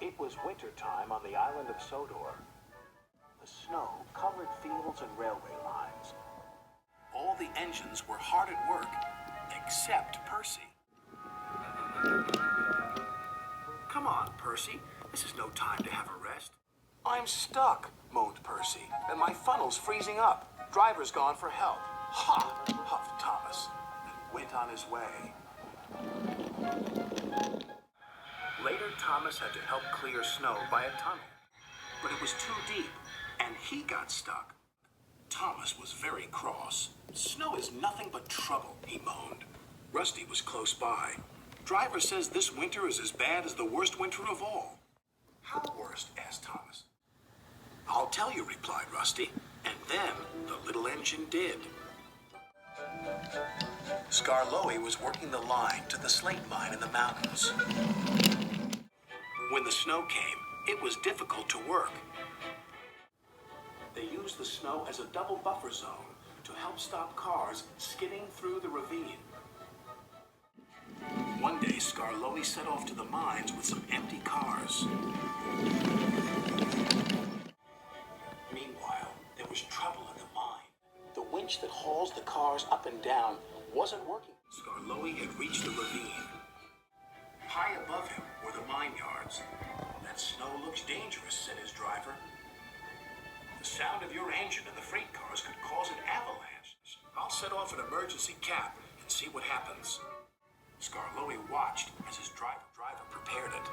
It was winter time on the island of Sodor. The snow covered fields and railway lines. All the engines were hard at work, except Percy. Come on, Percy. This is no time to have a rest. I'm stuck, moaned Percy, and my funnel's freezing up. Driver's gone for help. Ha! Huffed Thomas, and went on his way. Later, Thomas had to help clear snow by a tunnel. But it was too deep, and he got stuck. Thomas was very cross. Snow is nothing but trouble, he moaned. Rusty was close by. Driver says this winter is as bad as the worst winter of all. How worst? Asked Thomas. I'll tell you, replied Rusty, and then the little engine did. Skarloey was working the line to the slate mine in the mountains. When the snow came, it was difficult to work. They used the snow as a double buffer zone to help stop cars skidding through the ravine. One day, Skarloey set off to the mines with some empty cars. Meanwhile, there was trouble in the mine. The winch that hauls the cars up and down wasn't working. Skarloey had reached the ravine. High above him were the mine yards. That snow looks dangerous, said his driver. The sound of your engine in the freight cars could cause an avalanche. I'll set off an emergency cap and see what happens. Skarloey watched as his driver prepared it.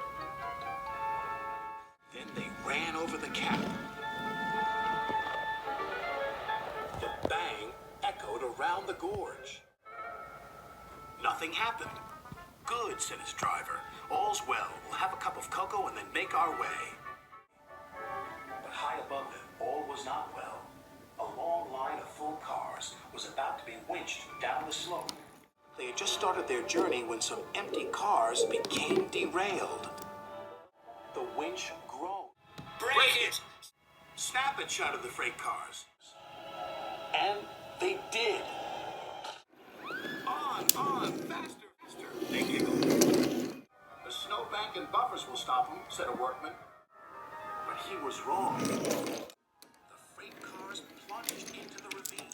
Then they ran over the cap. The bang echoed around the gorge. Nothing happened. Good, said his driver. All's well. We'll have a cup of cocoa and then make our way. But high above them, all was not well. A long line of full cars was about to be winched down the slope. They had just started their journey when some empty cars became derailed. The winch groaned. Break it! Snap it, shouted the freight cars. And they did. On, faster, faster, they giggled. The snowbank and buffers will stop them, said a workman. But he was wrong. The freight cars plunged into the ravine.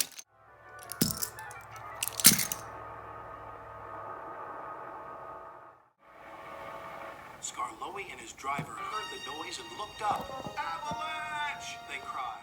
Skarloey and his driver heard the noise and looked up. Avalanche! They cried.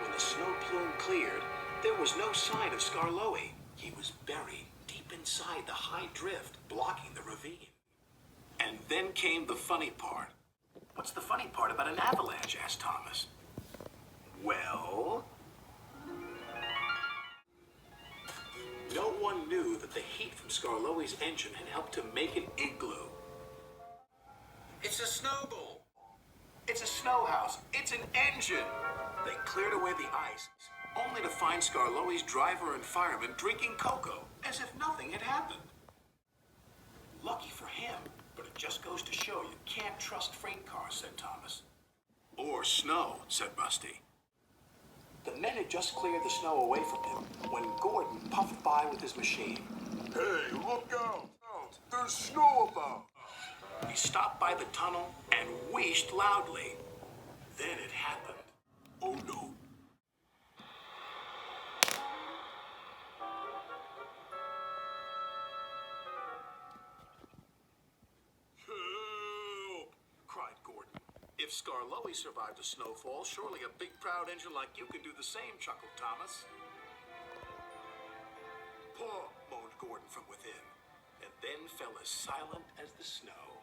When the snow plume cleared, there was no sign of Skarloey. He was buried deep inside the high drift, blocking the ravine. And then came the funny part. What's the funny part about an avalanche? Asked Thomas. Well, no one knew that the heat from Skarloey's engine had helped to make an igloo. It's a snowball. It's a snow house. It's an engine. They cleared away the ice, only to find Skarloey's driver and fireman drinking cocoa, as if nothing had happened. Lucky for him, but it just goes to show you can't trust freight cars, said Thomas. Or snow, said Rusty. The men had just cleared the snow away from him when Gordon puffed by with his machine. Hey, look out! There's snow about! He stopped by the tunnel and wheezed loudly. Then it happened. Oh no. Help! Cried Gordon. If Skarloey survived a snowfall, surely a big proud engine like you can do the same, chuckled Thomas. Paw, moaned Gordon from within, and then fell as silent as the snow.